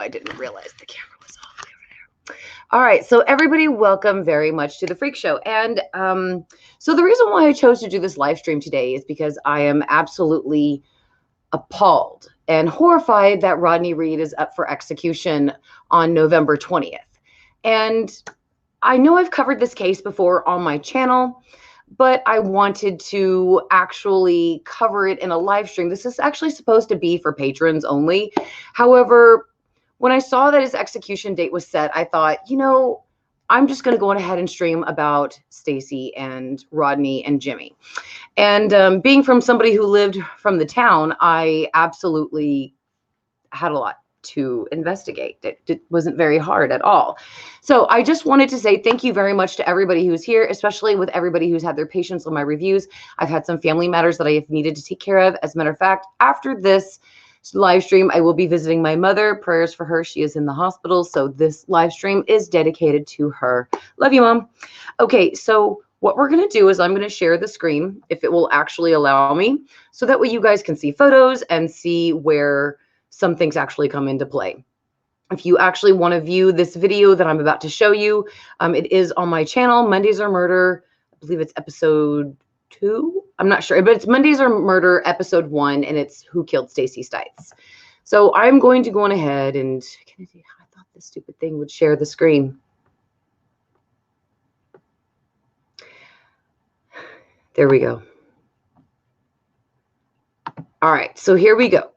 I didn't realize the camera was off over there. All right, so everybody, welcome very much to the Freak Show. And so the reason why I chose to do this live stream today is because I am absolutely appalled and horrified that Rodney Reed is up for execution on November 20th. And I know I've covered this case before on my channel, but I wanted to actually cover it in a live stream. This is actually supposed to be for patrons only. However, when I saw that his execution date was set, I thought, you know, I'm just going to go on ahead and stream about Stacey and Rodney and Jimmy. And being from somebody who lived from the town, I absolutely had a lot to investigate. It wasn't very hard at all. So I just wanted to say thank you very much to everybody who's here, especially with everybody who's had their patience on my reviews. I've had some family matters that I have needed to take care of. As a matter of fact, after this live stream, I will be visiting my mother. Prayers for her. She is in the hospital. So this live stream is dedicated to her. Love you, Mom. Okay, so what we're going to do is I'm going to share the screen, if it will actually allow me, so that way you guys can see photos and see where some things actually come into play. If you actually want to view this video that I'm about to show you, it is on my channel, Mondays Are Murder. I believe it's episode 2. I'm not sure, but it's Mondays Are Murder episode 1, and it's Who Killed Stacey Stites. So I'm going to go on ahead and I thought this stupid thing would share the screen. There we go. All right, so here we go.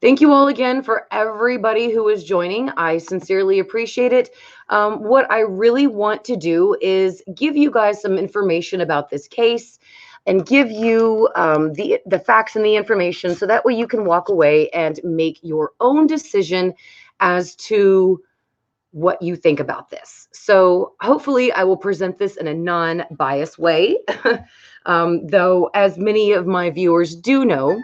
Thank you all again for everybody who is joining. I sincerely appreciate it. What I really want to do is give you guys some information about this case and give you the facts and the information so that way you can walk away and make your own decision as to what you think about this. So hopefully I will present this in a non-biased way, though as many of my viewers do know,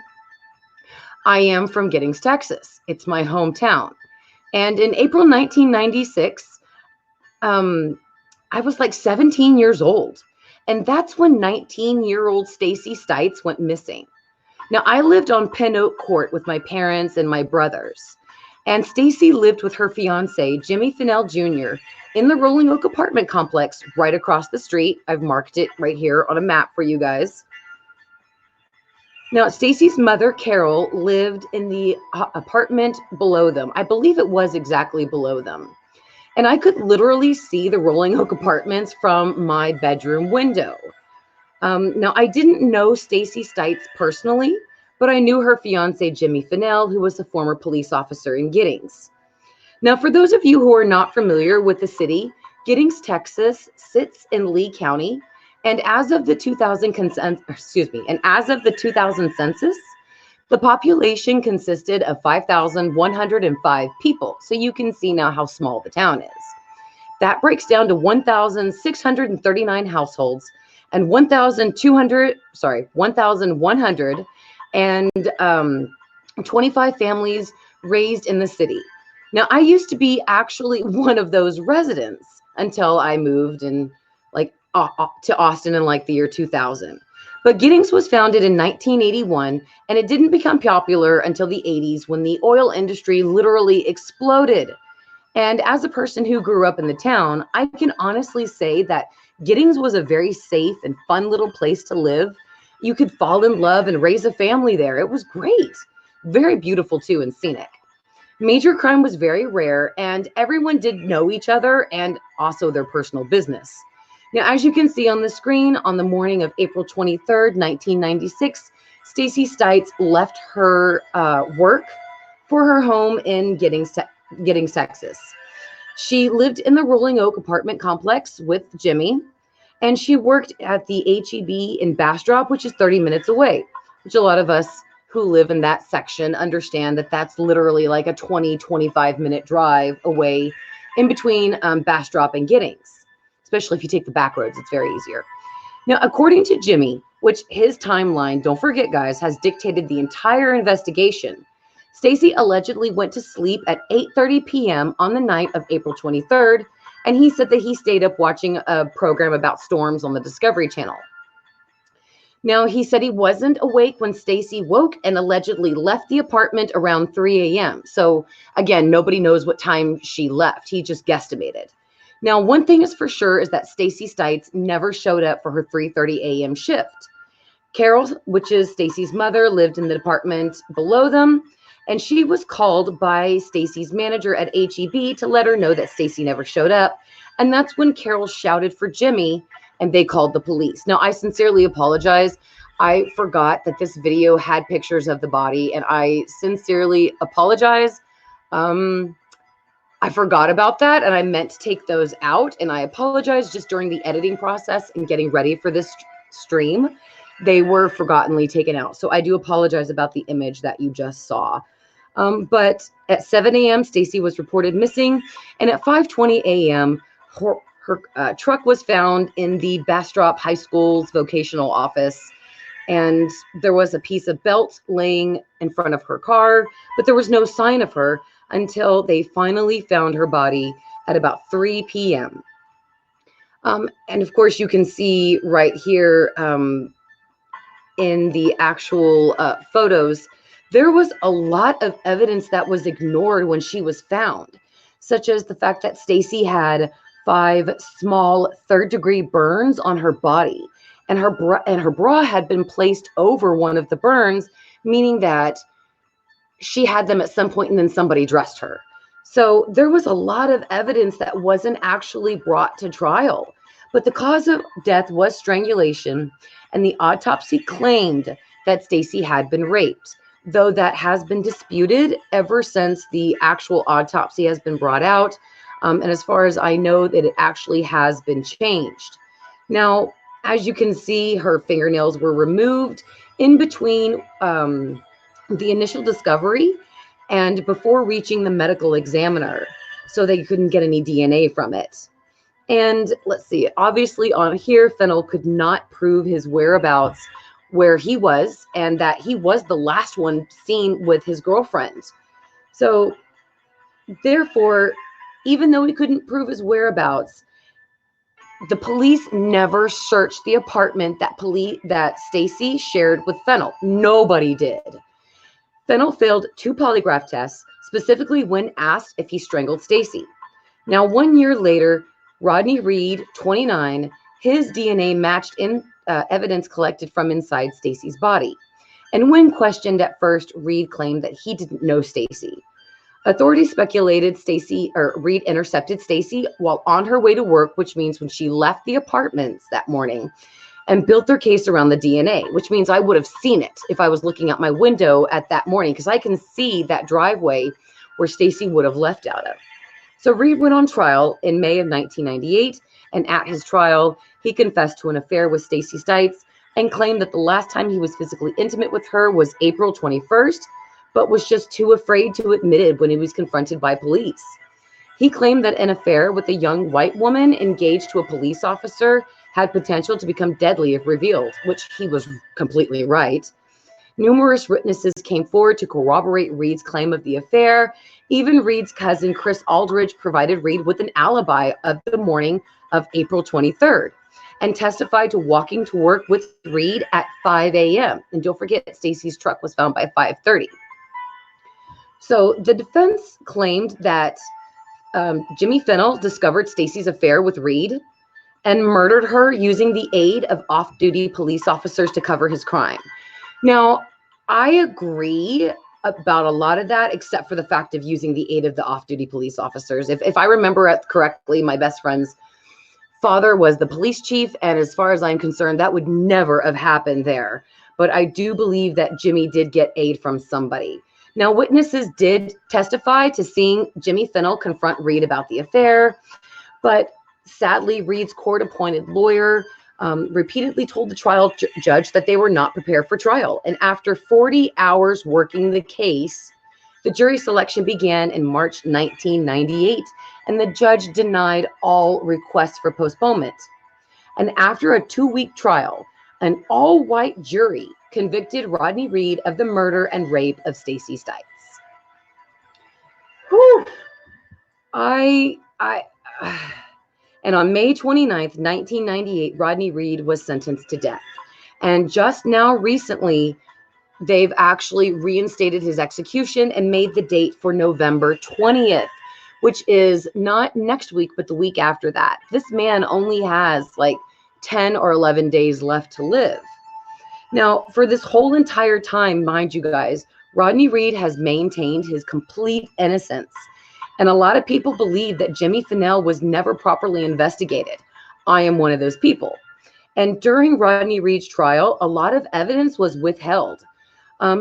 I am from Giddings, Texas. It's my hometown. And in April 1996, I was like 17 years old. And that's when 19-year-old Stacey Stites went missing. Now, I lived on Penn Oak Court with my parents and my brothers. And Stacey lived with her fiance, Jimmy Fennell Jr., in the Rolling Oak apartment complex right across the street. I've marked it right here on a map for you guys. Now, Stacey's mother, Carol, lived in the apartment below them. I believe it was exactly below them. And I could literally see the Rolling Oak apartments from my bedroom window. Now, I didn't know Stacey Stites personally, but I knew her fiance, Jimmy Fennell, who was a former police officer in Giddings. Now, for those of you who are not familiar with the city, Giddings, Texas sits in Lee County. And as of the 2000 census, the population consisted of 5,105 people. So you can see now how small the town is. That breaks down to 1,639 households and 1,125 families raised in the city. Now, I used to be actually one of those residents until I moved in to Austin in like the year 2000. But Giddings was founded in 1981, and it didn't become popular until the 80s when the oil industry literally exploded. And as a person who grew up in the town, I can honestly say that Giddings was a very safe and fun little place to live. You could fall in love and raise a family there. It was great. Very beautiful too and scenic. Major crime was very rare, and everyone did know each other and also their personal business. Now, as you can see on the screen, on the morning of April 23rd, 1996, Stacey Stites left her work for her home in Giddings, Texas. She lived in the Rolling Oak apartment complex with Jimmy, and she worked at the H-E-B in Bastrop, which is 30 minutes away, which a lot of us who live in that section understand that that's literally like a 25-minute drive away in between Bastrop and Giddings. Especially if you take the back roads, it's very easier. Now, according to Jimmy, which his timeline, don't forget guys, has dictated the entire investigation, Stacey allegedly went to sleep at 8:30 p.m. on the night of April 23rd, and he said that he stayed up watching a program about storms on the Discovery Channel. Now, he said he wasn't awake when Stacey woke and allegedly left the apartment around 3 a.m. So, again, nobody knows what time she left. He just guesstimated. Now, one thing is for sure is that Stacey Stites never showed up for her 3:30 a.m. shift. Carol, which is Stacey's mother, lived in the apartment below them, and she was called by Stacey's manager at HEB to let her know that Stacey never showed up. And that's when Carol shouted for Jimmy, and they called the police. Now, I sincerely apologize. I forgot that this video had pictures of the body, and I sincerely apologize. I forgot about that, and I meant to take those out, and I apologize. Just during the editing process and getting ready for this stream, they were forgottenly taken out. So I do apologize about the image that you just saw. But at 7 a.m., Stacey was reported missing, and at 5:20 a.m., her truck was found in the Bastrop High School's vocational office, and there was a piece of belt laying in front of her car, but there was no sign of her until they finally found her body at about 3 p.m. And of course, you can see right here in the actual photos, there was a lot of evidence that was ignored when she was found, such as the fact that Stacey had 5 small third-degree burns on her body, and her bra had been placed over one of the burns, meaning that she had them at some point and then somebody dressed her. So there was a lot of evidence that wasn't actually brought to trial. But the cause of death was strangulation, and the autopsy claimed that Stacey had been raped, though that has been disputed ever since the actual autopsy has been brought out. And as far as I know, that it actually has been changed. Now, as you can see, her fingernails were removed in between the initial discovery and before reaching the medical examiner, so they couldn't get any DNA from it. And let's see, obviously on here, Fennell could not prove his whereabouts, where he was, and that he was the last one seen with his girlfriend. So therefore, even though he couldn't prove his whereabouts, the police never searched the apartment that Stacey shared with Fennell. Nobody did. Fennell failed 2 polygraph tests, specifically when asked if he strangled Stacey. Now, 1 year later, Rodney Reed, 29, his DNA matched in evidence collected from inside Stacey's body. And when questioned at first, Reed claimed that he didn't know Stacey. Authorities speculated Reed intercepted Stacey while on her way to work, which means when she left the apartments that morning, and built their case around the DNA, which means I would have seen it if I was looking out my window at that morning, because I can see that driveway where Stacey would have left out of. So Reed went on trial in May of 1998, and at his trial, he confessed to an affair with Stacey Stites and claimed that the last time he was physically intimate with her was April 21st, but was just too afraid to admit it when he was confronted by police. He claimed that an affair with a young white woman engaged to a police officer had potential to become deadly if revealed, which he was completely right. Numerous witnesses came forward to corroborate Reed's claim of the affair. Even Reed's cousin, Chris Aldridge, provided Reed with an alibi of the morning of April 23rd and testified to walking to work with Reed at 5 a.m. And don't forget, Stacey's truck was found by 5:30. So the defense claimed that Jimmy Fennell discovered Stacey's affair with Reed and murdered her using the aid of off-duty police officers to cover his crime. Now, I agree about a lot of that, except for the fact of using the aid of the off-duty police officers. If I remember it correctly, my best friend's father was the police chief, and as far as I'm concerned, that would never have happened there. But I do believe that Jimmy did get aid from somebody. Now, witnesses did testify to seeing Jimmy Fennell confront Reed about the affair, but sadly, Reed's court-appointed lawyer repeatedly told the trial judge that they were not prepared for trial. And after 40 hours working the case, the jury selection began in March 1998, and the judge denied all requests for postponement. And after a 2-week trial, an all-white jury convicted Rodney Reed of the murder and rape of Stacey Stites. Whew. And on May 29th, 1998, Rodney Reed was sentenced to death. And just now recently, they've actually reinstated his execution and made the date for November 20th, which is not next week, but the week after that. This man only has like 10 or 11 days left to live. Now, for this whole entire time, mind you guys, Rodney Reed has maintained his complete innocence. And a lot of people believe that Jimmy Fennell was never properly investigated. I am one of those people. And during Rodney Reed's trial, a lot of evidence was withheld,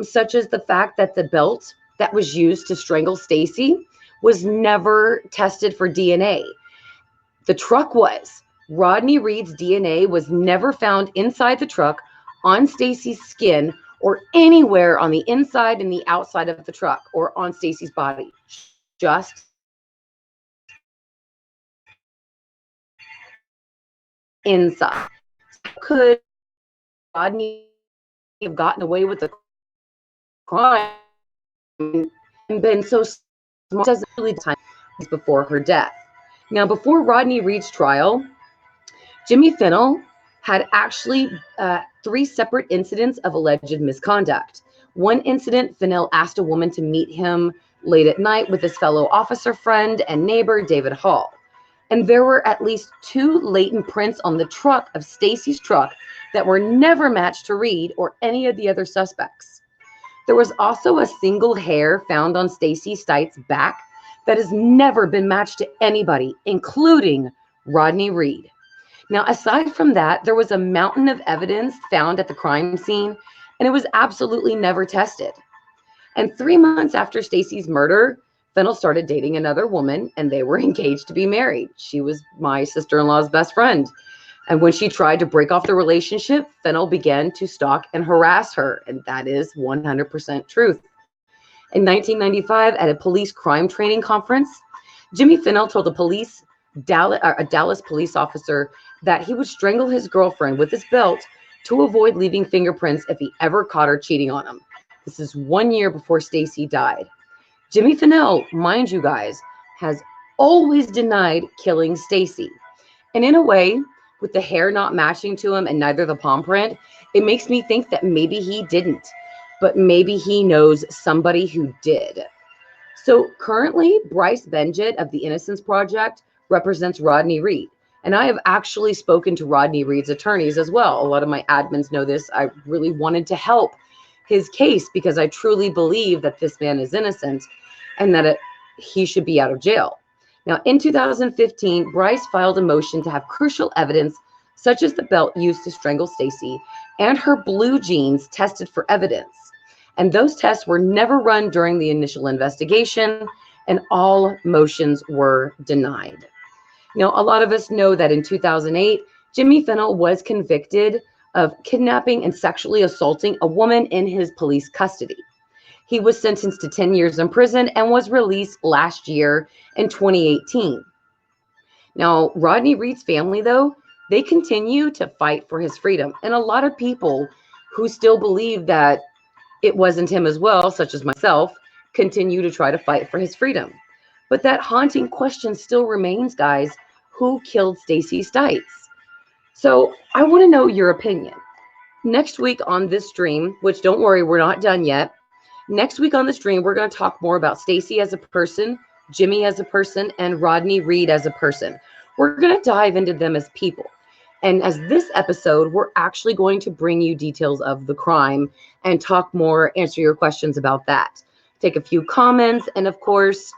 such as the fact that the belt that was used to strangle Stacey was never tested for DNA. The truck was. Rodney Reed's DNA was never found inside the truck, on Stacey's skin, or anywhere on the inside and the outside of the truck or on Stacey's body. Just inside. Could Rodney have gotten away with the crime and been so smart? Doesn't really time before her death. Now, before Rodney Reed's trial, Jimmy Fennell had actually 3 separate incidents of alleged misconduct. One incident, Fennell asked a woman to meet him late at night with his fellow officer friend and neighbor, David Hall. And there were at least 2 latent prints on the truck of Stacey's truck that were never matched to Reed or any of the other suspects. There was also a single hair found on Stacey Stites' back that has never been matched to anybody, including Rodney Reed. Now, aside from that, there was a mountain of evidence found at the crime scene, and it was absolutely never tested. And 3 months after Stacey's murder, Fennell started dating another woman, and they were engaged to be married. She was my sister-in-law's best friend. And when she tried to break off the relationship, Fennell began to stalk and harass her, and that is 100% truth. In 1995, at a police crime training conference, Jimmy Fennell told a Dallas police officer that he would strangle his girlfriend with his belt to avoid leaving fingerprints if he ever caught her cheating on him. This is 1 year before Stacey died. Jimmy Fennell, mind you guys, has always denied killing Stacey. And in a way, with the hair not matching to him and neither the palm print, it makes me think that maybe he didn't, but maybe he knows somebody who did. So currently, Bryce Benjett of the Innocence Project represents Rodney Reed. And I have actually spoken to Rodney Reed's attorneys as well. A lot of my admins know this. I really wanted to help his case because I truly believe that this man is innocent and that he should be out of jail. Now, in 2015, Bryce filed a motion to have crucial evidence, such as the belt used to strangle Stacey and her blue jeans, tested for evidence. And those tests were never run during the initial investigation, and all motions were denied. Now, a lot of us know that in 2008, Jimmy Fennell was convicted of kidnapping and sexually assaulting a woman in his police custody. He was sentenced to 10 years in prison and was released last year in 2018. Now, Rodney Reed's family, though, they continue to fight for his freedom. And a lot of people who still believe that it wasn't him as well, such as myself, continue to try to fight for his freedom. But that haunting question still remains, guys. Who killed Stacey Stites? So I want to know your opinion. Next week on this stream, which don't worry, we're not done yet. Next week on the stream, we're going to talk more about Stacey as a person, Jimmy as a person, and Rodney Reed as a person. We're going to dive into them as people. And as this episode, we're actually going to bring you details of the crime and talk more, answer your questions about that. Take a few comments. And of course,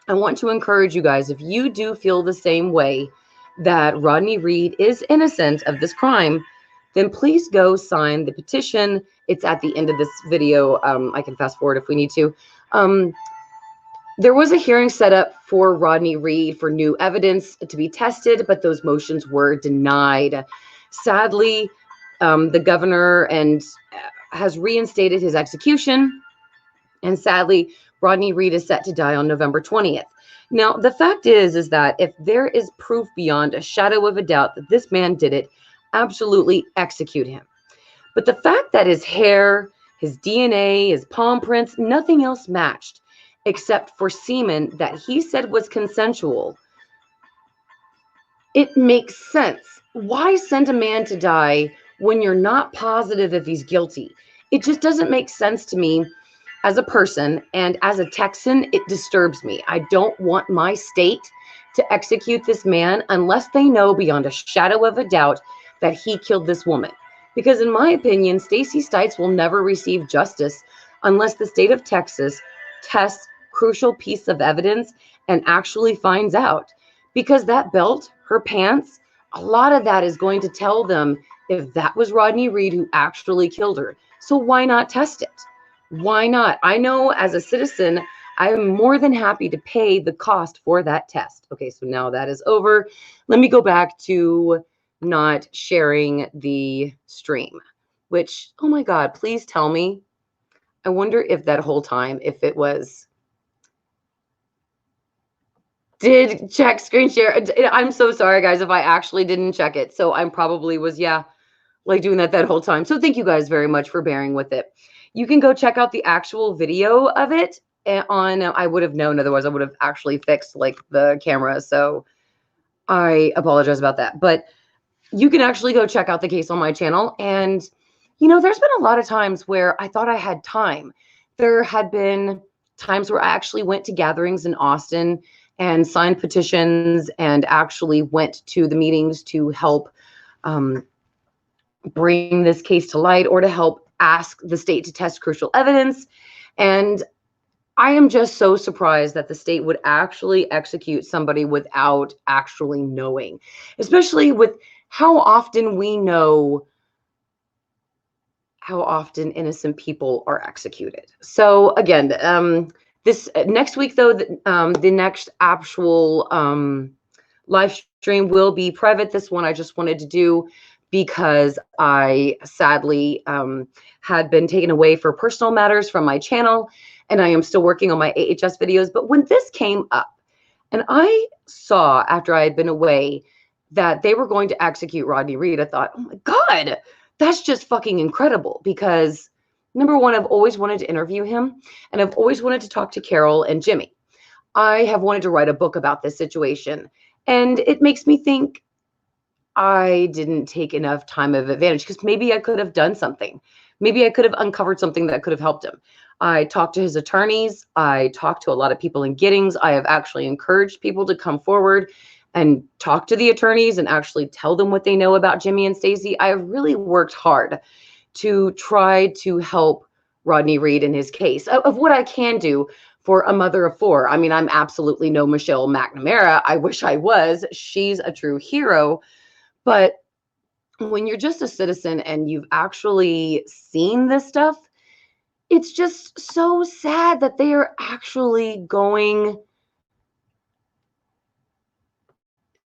I want to encourage you guys, if you do feel the same way that Rodney Reed is innocent of this crime, then please go sign the petition. It's at the end of this video. I can fast forward if we need to. There was a hearing set up for Rodney Reed for new evidence to be tested, but those motions were denied. Sadly, the governor has reinstated his execution, and sadly, Rodney Reed is set to die on November 20th. Now, the fact is that if there is proof beyond a shadow of a doubt that this man did it, absolutely execute him. But the fact that his hair, his DNA, his palm prints, nothing else matched except for semen that he said was consensual, it makes sense. Why send a man to die when you're not positive if he's guilty. It just doesn't make sense to me as a person, and as a Texan, it disturbs me. I don't want my state to execute this man unless they know beyond a shadow of a doubt that he killed this woman. Because in my opinion, Stacey Stites will never receive justice unless the state of Texas tests crucial piece of evidence and actually finds out. Because that belt, her pants, a lot of that is going to tell them if that was Rodney Reed who actually killed her. So why not test it? Why not? I know as a citizen, I'm more than happy to pay the cost for that test. Okay, so now that is over. Let me go back to not sharing the stream, which, oh my God, please tell me. I wonder if that whole time, if it was, did check screen share. I'm so sorry, guys, if I actually didn't check it. So I probably was, yeah, like doing that whole time. So thank you guys very much for bearing with it. You can go check out the actual video of it on, I would have known, otherwise I would have actually fixed like the camera. So I apologize about that. But you can actually go check out the case on my channel. And, you know, there's been a lot of times where I thought I had time. There had been times where I actually went to gatherings in Austin and signed petitions and actually went to the meetings to help bring this case to light or to help ask the state to test crucial evidence. And I am just so surprised that the state would actually execute somebody without actually knowing, especially with how often we know how often innocent people are executed. So again, this next week, though, the next actual live stream will be private. This one I just wanted to do because I sadly had been taken away for personal matters from my channel, and I am still working on my AHS videos. But when this came up, and I saw after I had been away that they were going to execute Rodney Reed, I thought, oh my God, that's just fucking incredible. Because number one, I've always wanted to interview him, and I've always wanted to talk to Carol and Jimmy. I have wanted to write a book about this situation, and it makes me think I didn't take enough time of advantage, because maybe I could have done something. Maybe I could have uncovered something that could have helped him. I talked to his attorneys. I talked to a lot of people in Giddings. I have actually encouraged people to come forward and talk to the attorneys and actually tell them what they know about Jimmy and Stacey. I have really worked hard to try to help Rodney Reed in his case of what I can do for a mother of four. I mean, I'm absolutely no Michelle McNamara. I wish I was. She's a true hero. But when you're just a citizen and you've actually seen this stuff, it's just so sad that they are actually going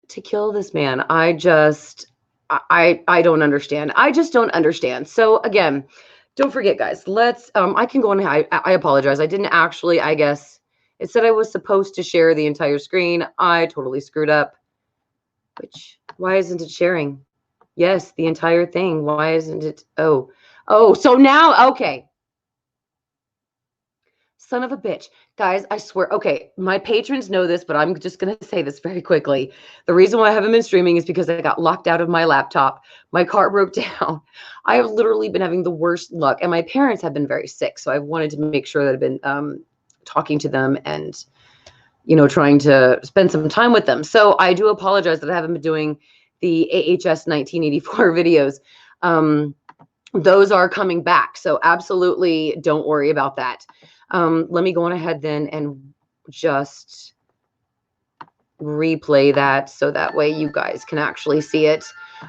to kill this man. I don't understand. I just don't understand. So again, don't forget, guys, let's, I can go on. I apologize. I didn't actually, I guess it said I was supposed to share the entire screen. I totally screwed up. Why isn't it sharing? Yes, the entire thing. Why isn't it? Oh, so now, okay. Son of a bitch. Guys, I swear. Okay, my patrons know this, but I'm just going to say this very quickly. The reason why I haven't been streaming is because I got locked out of my laptop. My car broke down. I have literally been having the worst luck, and my parents have been very sick. So I wanted to make sure that I've been talking to them and, you know, trying to spend some time with them. So I do apologize that I haven't been doing the AHS 1984 videos. Those are coming back. So absolutely don't worry about that. Let me go on ahead then and just replay that so that way you guys can actually see it.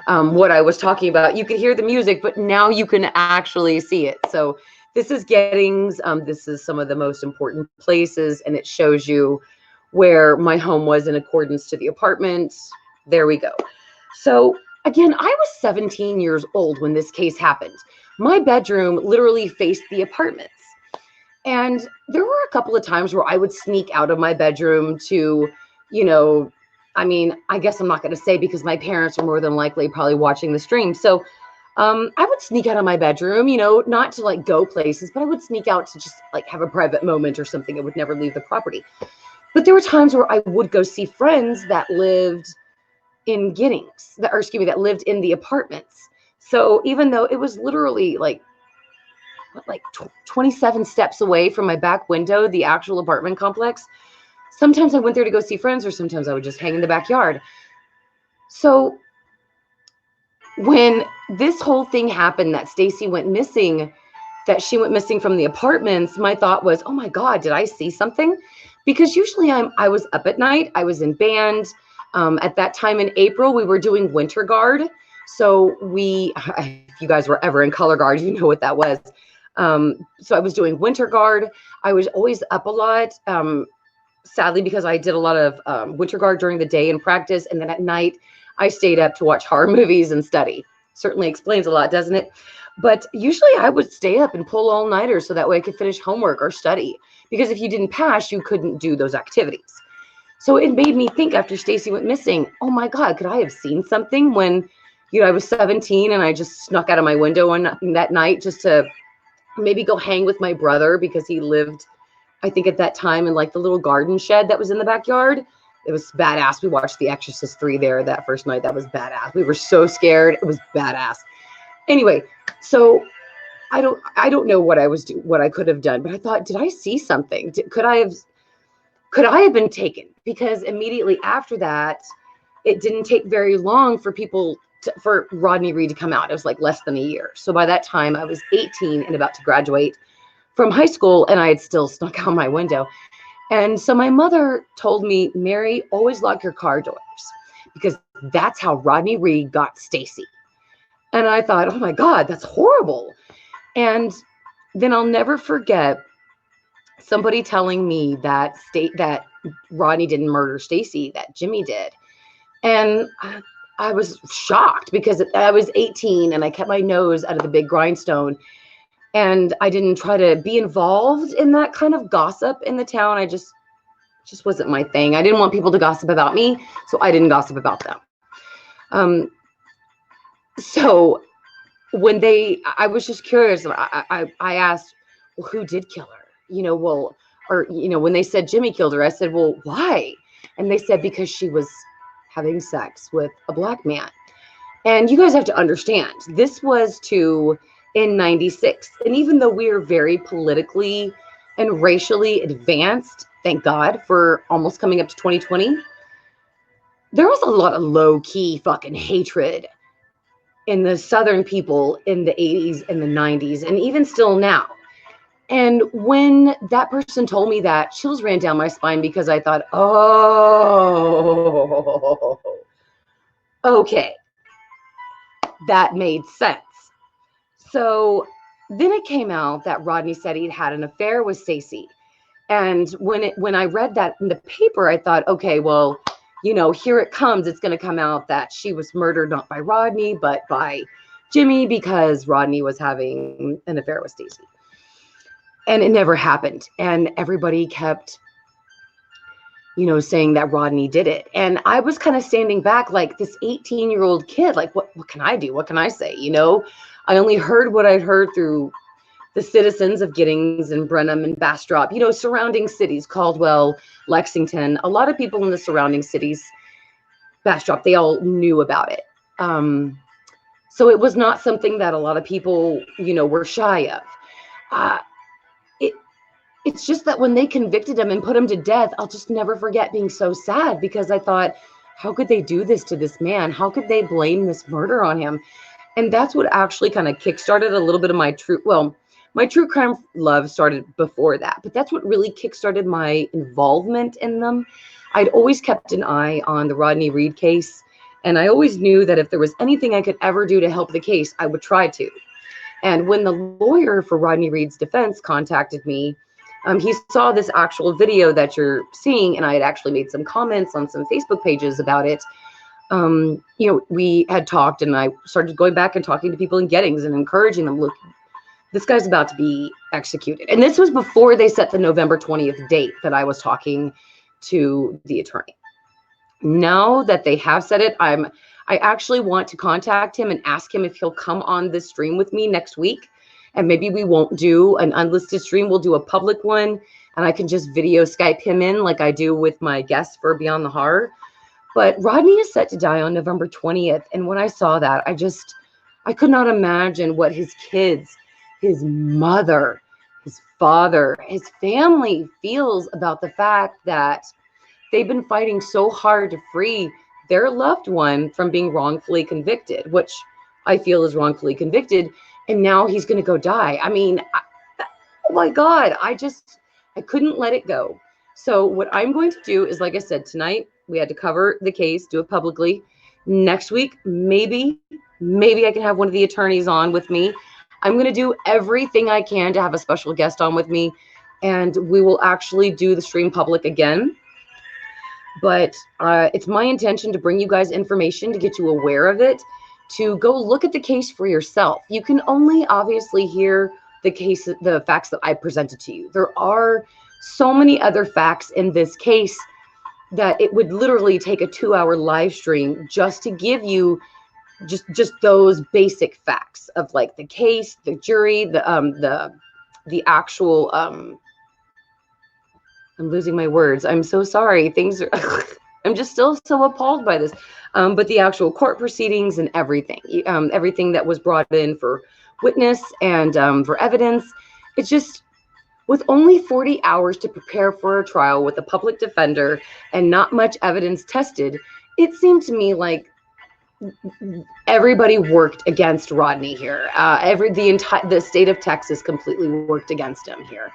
What I was talking about, you could hear the music, but now you can actually see it. So this is Giddings. This is some of the most important places, and it shows you where my home was in accordance to the apartment. There we go. So again, I was 17 years old when this case happened. My bedroom literally faced the apartments. And there were a couple of times where I would sneak out of my bedroom to, you know, I mean, I guess I'm not going to say because my parents are more than likely probably watching the stream. So I would sneak out of my bedroom, you know, not to like go places, but I would sneak out to just like have a private moment or something. I would never leave the property. But there were times where I would go see friends that lived in Giddings, that lived in the apartments. So even though it was literally like 27 steps away from my back window, the actual apartment complex, sometimes I went there to go see friends, or sometimes I would just hang in the backyard. So when this whole thing happened, that Stacey went missing, that she went missing from the apartments, my thought was, oh my God, did I see something? Because usually I was up at night. I was in band. At that time in April, we were doing Winter Guard. So if you guys were ever in Color Guard, you know what that was. So I was doing Winter Guard. I was always up a lot, sadly, because I did a lot of Winter Guard during the day in practice. And then at night, I stayed up to watch horror movies and study. Certainly explains a lot, doesn't it? But usually I would stay up and pull all-nighters so that way I could finish homework or study. Because if you didn't pass, you couldn't do those activities. So it made me think, after Stacey went missing, oh my God, could I have seen something when, I was 17 and I just snuck out of my window that night just to maybe go hang with my brother, because he lived, I think at that time, in like the little garden shed that was in the backyard. It was badass. We watched The Exorcist 3 there that first night. That was badass. We were so scared. It was badass. Anyway, so I don't know what I could have done, but I thought, did I see something? Could I have been taken? Because immediately after that, it didn't take very long for for Rodney Reed to come out. It was like less than a year. So by that time, I was 18 and about to graduate from high school, and I had still snuck out my window. And so my mother told me, Mary, always lock your car doors, because that's how Rodney Reed got Stacey. And I thought, oh my God, that's horrible. And then I'll never forget somebody telling me that Rodney didn't murder Stacey, that Jimmy did. And I was shocked, because I was 18 and I kept my nose out of the big grindstone. And I didn't try to be involved in that kind of gossip in the town. I just wasn't my thing. I didn't want people to gossip about me, so I didn't gossip about them. So when I was just curious. I asked, well, who did kill her? When they said Jimmy killed her, I said, well, why? And they said, because she was having sex with a black man. And you guys have to understand, this was in 96. And even though we're very politically and racially advanced, thank God, for almost coming up to 2020, there was a lot of low-key fucking hatred in the Southern people in the 80s and the 90s, and even still now. And when that person told me that, chills ran down my spine, because I thought, oh, okay, that made sense. So then it came out that Rodney said he'd had an affair with Stacey. And when I read that in the paper, I thought, okay, well, here it comes. It's going to come out that she was murdered not by Rodney, but by Jimmy, because Rodney was having an affair with Stacey. And it never happened. And everybody kept, saying that Rodney did it. And I was kind of standing back like this 18-year-old kid, like, what can I do? What can I say? I only heard what I'd heard through the citizens of Giddings and Brenham and Bastrop, surrounding cities, Caldwell, Lexington. A lot of people in the surrounding cities, Bastrop, they all knew about it. So it was not something that a lot of people, were shy of. It's just that when they convicted him and put him to death, I'll just never forget being so sad, because I thought, how could they do this to this man? How could they blame this murder on him? And that's what actually kind of kickstarted a little bit of my true crime love started before that, but that's what really kickstarted my involvement in them. I'd always kept an eye on the Rodney Reed case, and I always knew that if there was anything I could ever do to help the case, I would try to. And when the lawyer for Rodney Reed's defense contacted me, he saw this actual video that you're seeing, and I had actually made some comments on some Facebook pages about it. We had talked, and I started going back and talking to people in Giddings and encouraging them, look, this guy's about to be executed. And this was before they set the November 20th date that I was talking to the attorney. Now that they have set it, I actually want to contact him and ask him if he'll come on this stream with me next week. And maybe we won't do an unlisted stream. We'll do a public one, and I can just video Skype him in like I do with my guests for Beyond the Horror. But Rodney is set to die on November 20th. And when I saw that, I could not imagine what his kids, his mother, his father, his family feels about the fact that they've been fighting so hard to free their loved one from being wrongfully convicted, which I feel is wrongfully convicted. And now he's going to go die. I mean, oh my God, I couldn't let it go. So what I'm going to do is, like I said, tonight we had to cover the case, do it publicly. Next week, maybe I can have one of the attorneys on with me. I'm going to do everything I can to have a special guest on with me, and we will actually do the stream public again. But it's my intention to bring you guys information, to get you aware of it, to go look at the case for yourself. You can only obviously hear the facts that I presented to you. There are so many other facts in this case that it would literally take a 2-hour live stream just to give you just those basic facts of like the case, the jury, the actual I'm losing my words. I'm so sorry. Things are I'm just still so appalled by this. But the actual court proceedings and everything that was brought in for witness and for evidence. It's just, with only 40 hours to prepare for a trial with a public defender and not much evidence tested, it seemed to me like everybody worked against Rodney here. The state of Texas completely worked against him here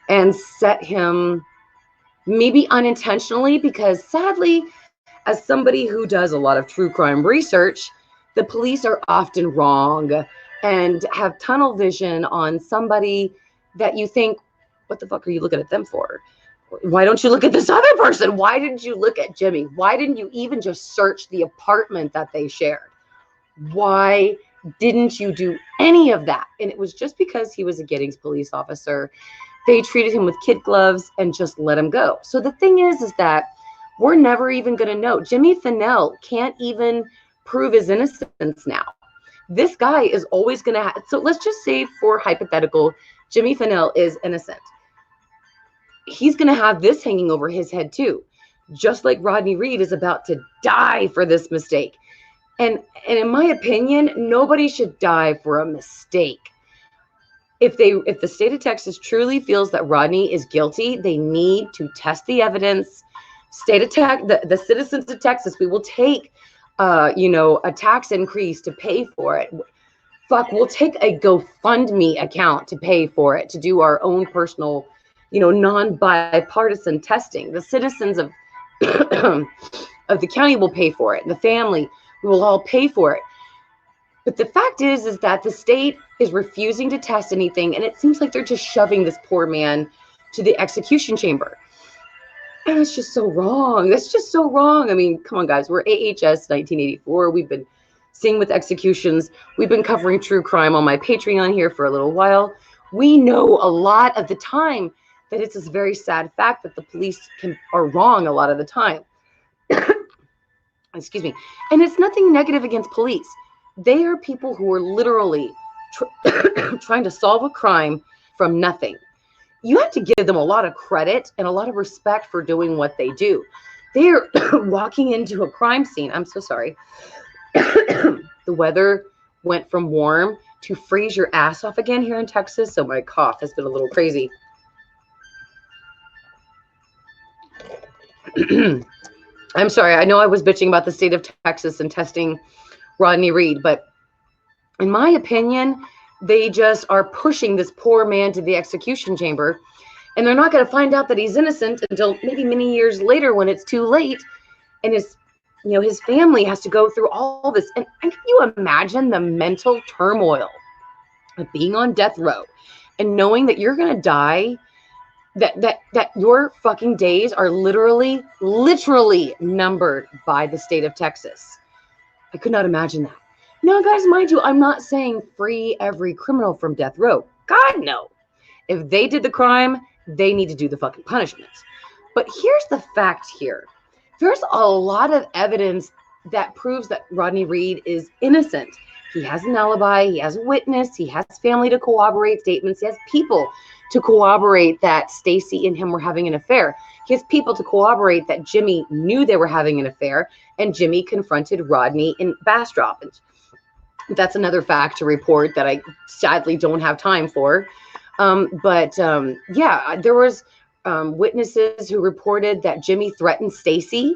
and set him, maybe unintentionally, because sadly, as somebody who does a lot of true crime research, the police are often wrong and have tunnel vision on somebody that you think, what the fuck are you looking at them for? Why don't you look at this other person? Why didn't you look at Jimmy? Why didn't you even just search the apartment that they shared? Why didn't you do any of that? And it was just because he was a Giddings police officer. They treated him with kid gloves and just let him go. So the thing is that we're never even going to know. Jimmy Fennell can't even prove his innocence now. This guy is always going to so let's just say, for hypothetical, Jimmy Fennell is innocent. He's going to have this hanging over his head too, just like Rodney Reed is about to die for this mistake. And in my opinion, nobody should die for a mistake. If the state of Texas truly feels that Rodney is guilty, they need to test the evidence. The citizens of Texas, we will take a tax increase to pay for it. Fuck, we'll take a GoFundMe account to pay for it, to do our own personal, non-bipartisan testing. The citizens of of the county will pay for it. The family, we will all pay for it. But the fact is that the state is refusing to test anything, and it seems like they're just shoving this poor man to the execution chamber. And it's just so wrong. That's just so wrong. I mean, come on, guys. We're AHS 1984. We've been seeing with executions. We've been covering true crime on my Patreon here for a little while. We know a lot of the time that it's this very sad fact that the police are wrong a lot of the time. Excuse me. And it's nothing negative against police. They are people who are literally trying to solve a crime from nothing. You have to give them a lot of credit and a lot of respect for doing what they do. They are walking into a crime scene. I'm so sorry. The weather went from warm to freeze your ass off again here in Texas, so my cough has been a little crazy. I'm sorry. I know I was bitching about the state of Texas and testing Rodney Reed, but in my opinion, they just are pushing this poor man to the execution chamber, and they're not going to find out that he's innocent until maybe many years later when it's too late, and his family has to go through all this. And can you imagine the mental turmoil of being on death row and knowing that you're going to die, that your fucking days are literally numbered by the state of Texas? I could not imagine that. Now, guys, mind you, I'm not saying free every criminal from death row. God, no. If they did the crime, they need to do the fucking punishment. But here's the fact here. There's a lot of evidence that proves that Rodney Reed is innocent. He has an alibi. He has a witness. He has family to corroborate statements. He has people to corroborate that Stacey and him were having an affair. He has people to corroborate that Jimmy knew they were having an affair, and Jimmy confronted Rodney in Bastrop. That's another fact to report that I sadly don't have time for. Yeah, there was witnesses who reported that Jimmy threatened Stacey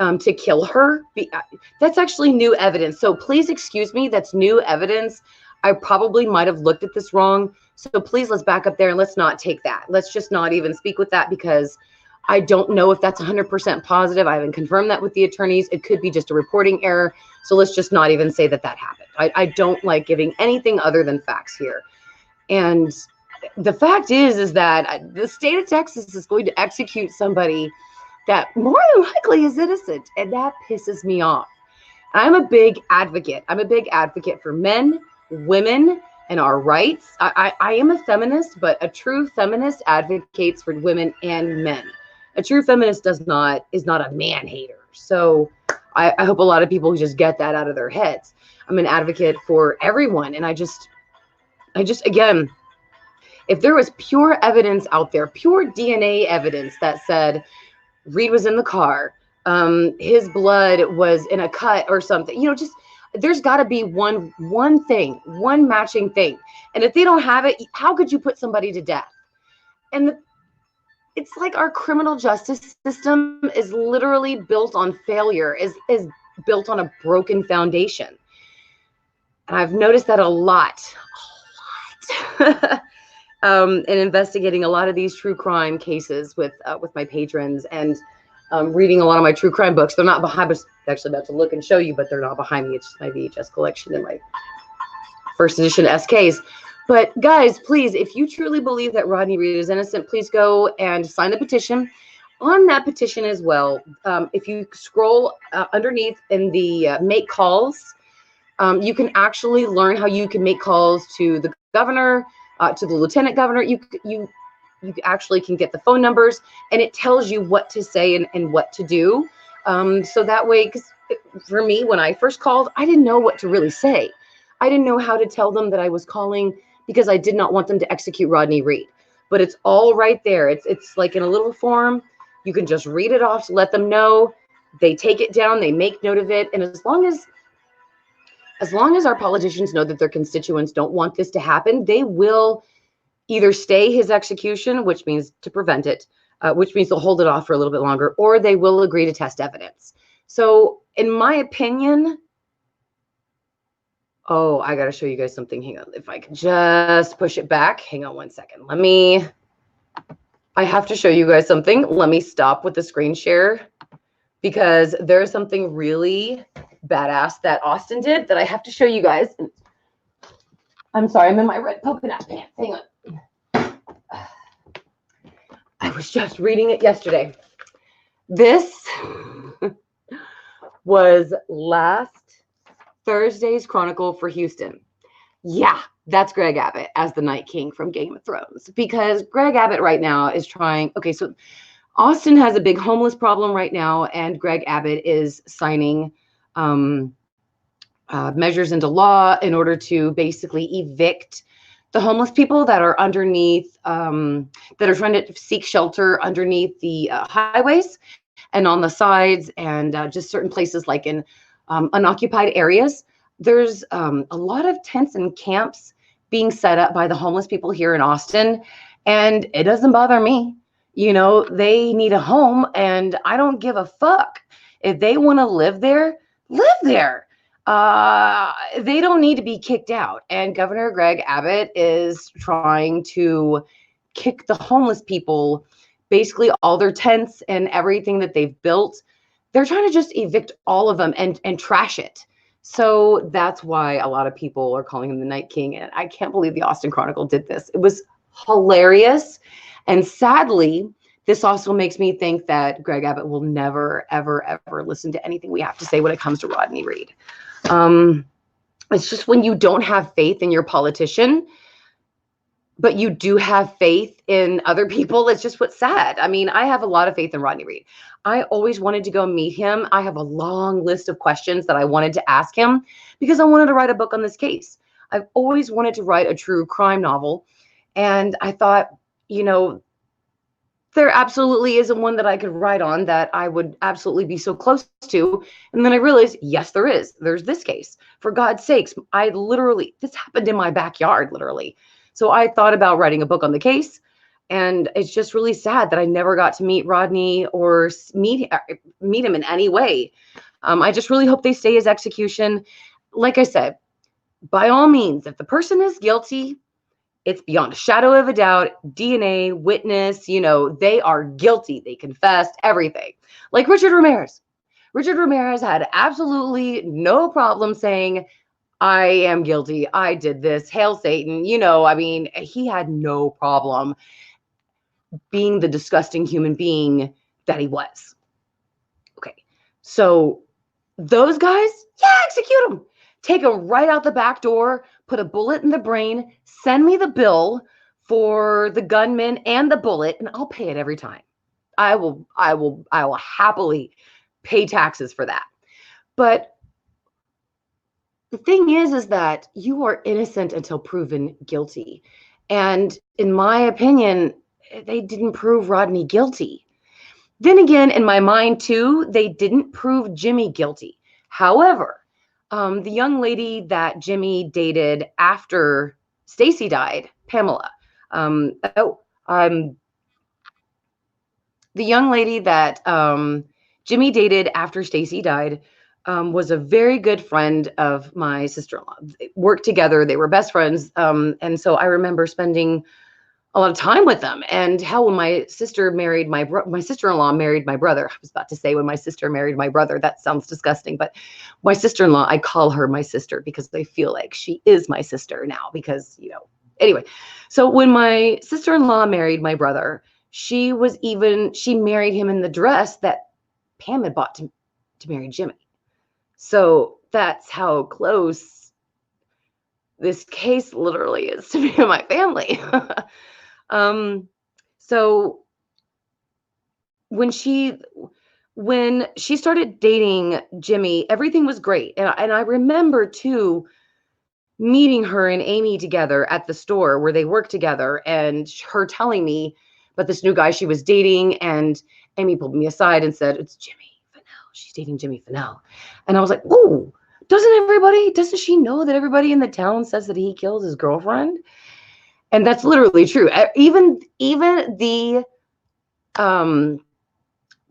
to kill her. That's actually new evidence. So please excuse me. That's new evidence. I probably might have looked at this wrong. So please, let's back up there and let's not take that. Let's just not even speak with that, because I don't know if that's 100% positive. I haven't confirmed that with the attorneys. It could be just a reporting error. So let's just not even say that that happened. I don't like giving anything other than facts here. And the fact is that the state of Texas is going to execute somebody that more than likely is innocent. And that pisses me off. I'm a big advocate. I'm a big advocate for men, women, and our rights. I am a feminist, but a true feminist advocates for women and men. A true feminist is not a man hater. So I hope a lot of people just get that out of their heads. I'm an advocate for everyone. And I just, again, if there was pure evidence out there, pure DNA evidence that said Reed was in the car, his blood was in a cut or something, just, there's got to be one thing, one matching thing. And if they don't have it, how could you put somebody to death? And it's like our criminal justice system is literally built on failure, is built on a broken foundation. And I've noticed that a lot. In investigating a lot of these true crime cases with my patrons, and reading a lot of my true crime books. They're not behind. I was actually about to look and show you, but they're not behind me. It's just my VHS collection and my first edition SKs. But guys, please, if you truly believe that Rodney Reed is innocent, please go and sign the petition. On that petition as well, if you scroll underneath in the make calls, you can actually learn how you can make calls to the governor, to the lieutenant governor. You actually can get the phone numbers, and it tells you what to say and what to do. So that way, because for me, when I first called, I didn't know what to really say. I didn't know how to tell them that I was calling because I did not want them to execute Rodney Reed. But it's all right there. It's like in a little form. You can just read it off to let them know. They take it down. They make note of it. And as long as our politicians know that their constituents don't want this to happen, they will either stay his execution, which means to prevent it, which means they'll hold it off for a little bit longer, or they will agree to test evidence. So in my opinion, oh, I got to show you guys something. Hang on. If I could just push it back. Hang on one second. I have to show you guys something. Let me stop with the screen share, because there's something really badass that Austin did that I have to show you guys. I'm sorry, I'm in my red polka dot pants. Hang on. I was just reading it yesterday. This was last Thursday's Chronicle for Houston. Yeah, that's Greg Abbott as the Night King from Game of Thrones, because Greg Abbott right now is trying. Okay, so Austin has a big homeless problem right now, and Greg Abbott is signing measures into law in order to basically evict the homeless people that are underneath, that are trying to seek shelter underneath the highways and on the sides, and just certain places like in unoccupied areas. There's a lot of tents and camps being set up by the homeless people here in Austin, and it doesn't bother me. They need a home, and I don't give a fuck. If they want to live there, live there. They don't need to be kicked out. And Governor Greg Abbott is trying to kick the homeless people, basically all their tents and everything that they've built. They're trying to just evict all of them and trash it. So that's why a lot of people are calling him the Night King. And I can't believe the Austin Chronicle did this. It was hilarious. And sadly, this also makes me think that Greg Abbott will never, ever, ever listen to anything we have to say when it comes to Rodney Reed. It's just when you don't have faith in your politician, but you do have faith in other people, it's just what's sad. I mean, I have a lot of faith in Rodney Reed. I always wanted to go meet him. I have a long list of questions that I wanted to ask him because I wanted to write a book on this case. I've always wanted to write a true crime novel. And I thought, there absolutely isn't one that I could write on that I would absolutely be so close to. And then I realized, yes, there is. There's this case. For God's sakes, this happened in my backyard, literally. So I thought about writing a book on the case. And it's just really sad that I never got to meet Rodney or meet him in any way. I just really hope they stay his execution. Like I said, by all means, if the person is guilty, it's beyond a shadow of a doubt. DNA, witness, they are guilty. They confessed everything. Like Richard Ramirez. Richard Ramirez had absolutely no problem saying, I am guilty. I did this. Hail Satan. He had no problem being the disgusting human being that he was. Okay. So those guys, yeah, execute them. Take them right out the back door, put a bullet in the brain, send me the bill for the gunman and the bullet, and I'll pay it every time. I will happily pay taxes for that. But the thing is that you are innocent until proven guilty. And in my opinion, they didn't prove Rodney guilty. Then again, in my mind too, they didn't prove Jimmy guilty. However, the young lady that Jimmy dated after Stacey died, Pamela. The young lady that Jimmy dated after Stacey died was a very good friend of my sister-in-law. They worked together. They were best friends. And so I remember spending a lot of time with them. And hell, when my sister married my sister-in-law married my brother. I was about to say when my sister married my brother. That sounds disgusting, but my sister-in-law, I call her my sister because I feel like she is my sister now because, anyway. So when my sister-in-law married my brother, she married him in the dress that Pam had bought to marry Jimmy. So that's how close this case literally is to me and my family. So when she started dating Jimmy, everything was great. And I remember too, meeting her and Amy together at the store where they worked together and her telling me about this new guy she was dating. And Amy pulled me aside and said, it's Jimmy Fennell. She's dating Jimmy Fennell. And I was like, oh, doesn't she know that everybody in the town says that he killed his girlfriend? And that's literally true. Even the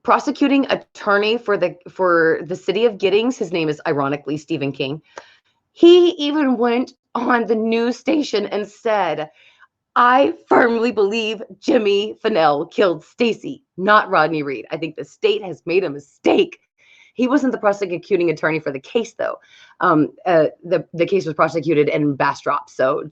prosecuting attorney for the city of Giddings, his name is ironically Stephen King. He even went on the news station and said, I firmly believe Jimmy Fennell killed Stacey, not Rodney Reed. I think the state has made a mistake. He wasn't the prosecuting attorney for the case, though. The case was prosecuted in Bastrop, so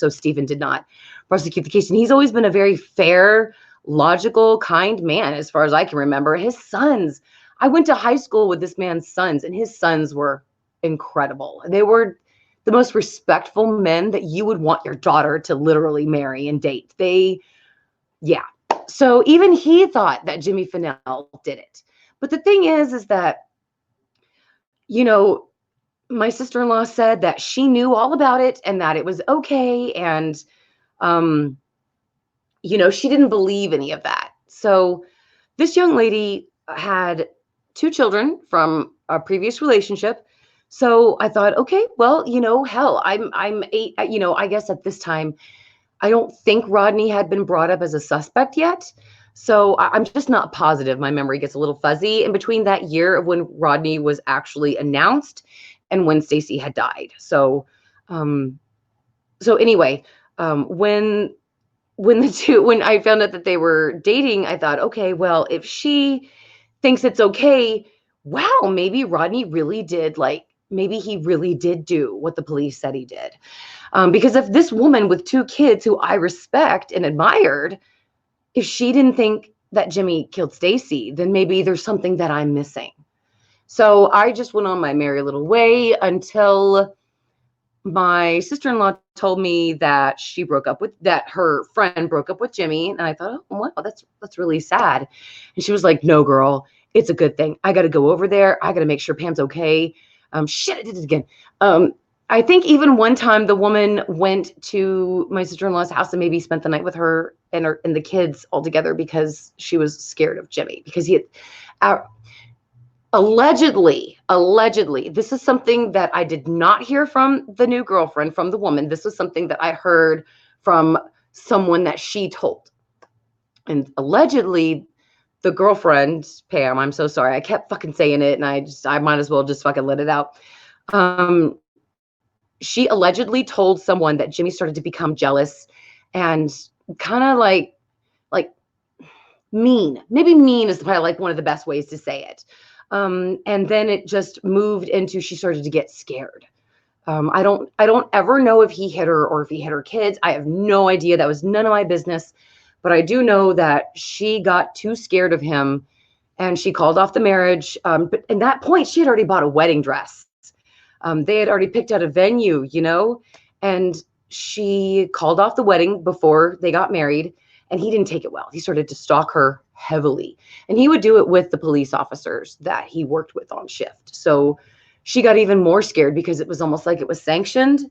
Stephen did not prosecute the case. And he's always been a very fair, logical, kind man, as far as I can remember. His sons, I went to high school with this man's sons, and his sons were incredible. They were the most respectful men that you would want your daughter to literally marry and date. So even he thought that Jimmy Fennell did it. But the thing is that, my sister-in-law said that she knew all about it and that it was okay. And, she didn't believe any of that. So this young lady had 2 children from a previous relationship. So I thought, okay, well, hell, I'm 8, I guess at this time, I don't think Rodney had been brought up as a suspect yet. So I'm just not positive. My memory gets a little fuzzy in between that year of when Rodney was actually announced and when Stacey had died. So, anyway, when I found out that they were dating, I thought, okay, well, if she thinks it's okay, wow, maybe Rodney really did maybe he really did do what the police said he did. Because if this woman with 2 kids who I respect and admired, if she didn't think that Jimmy killed Stacey, then maybe there's something that I'm missing. So I just went on my merry little way until my sister-in-law told me that her friend broke up with Jimmy. And I thought, oh, wow, that's really sad. And she was like, no, girl, it's a good thing. I got to go over there. I got to make sure Pam's okay. Shit, I did it again. I think even one time the woman went to my sister-in-law's house and maybe spent the night with her and the kids all together because she was scared of Jimmy, because he had allegedly, this is something that I did not hear from the new girlfriend, from the woman. This was something that I heard from someone that she told. And allegedly, the girlfriend, Pam, I'm so sorry, I kept fucking saying it, and I might as well just fucking let it out. She allegedly told someone that Jimmy started to become jealous and kind of like mean. Maybe mean is probably like one of the best ways to say it. And then it just moved into, she started to get scared. I don't ever know if he hit her or if he hit her kids. I have no idea. That was none of my business. But I do know that she got too scared of him and she called off the marriage. But at that point, she had already bought a wedding dress. They had already picked out a venue, and she called off the wedding before they got married, and he didn't take it well. He started to stalk her heavily, and he would do it with the police officers that he worked with on shift. So she got even more scared because it was almost like it was sanctioned.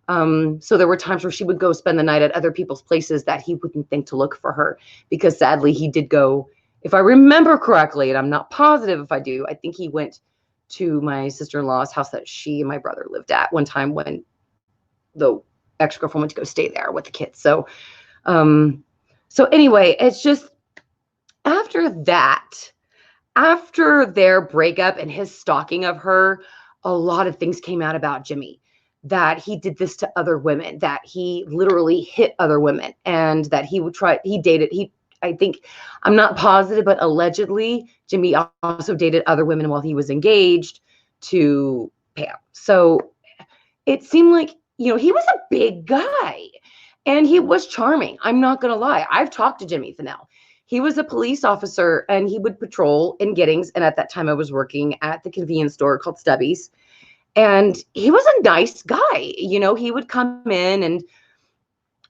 So there were times where she would go spend the night at other people's places that he wouldn't think to look for her, because sadly he did go, if I remember correctly, and I'm not positive if I do, I think he went to my sister-in-law's house that she and my brother lived at one time when the ex-girlfriend went to go stay there with the kids. So anyway, it's just after their breakup and his stalking of her, a lot of things came out about Jimmy, that he did this to other women, that he literally hit other women, and that I think, I'm not positive, but allegedly Jimmy also dated other women while he was engaged to Pam. So it seemed like, he was a big guy and he was charming. I'm not going to lie. I've talked to Jimmy Fennell. He was a police officer and he would patrol in Giddings. And at that time I was working at the convenience store called Stubby's. And he was a nice guy. He would come in, and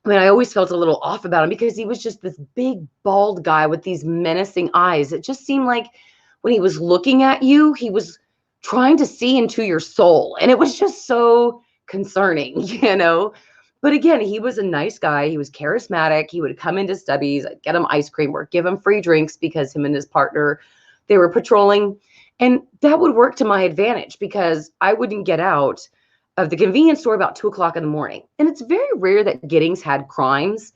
I always felt a little off about him because he was just this big, bald guy with these menacing eyes. It just seemed like when he was looking at you, he was trying to see into your soul. And it was just so concerning, But again, he was a nice guy. He was charismatic. He would come into Stubby's, I'd get him ice cream or give him free drinks because him and his partner, they were patrolling. And that would work to my advantage because I wouldn't get out of the convenience store about 2:00 in the morning. And it's very rare that Giddings had crimes,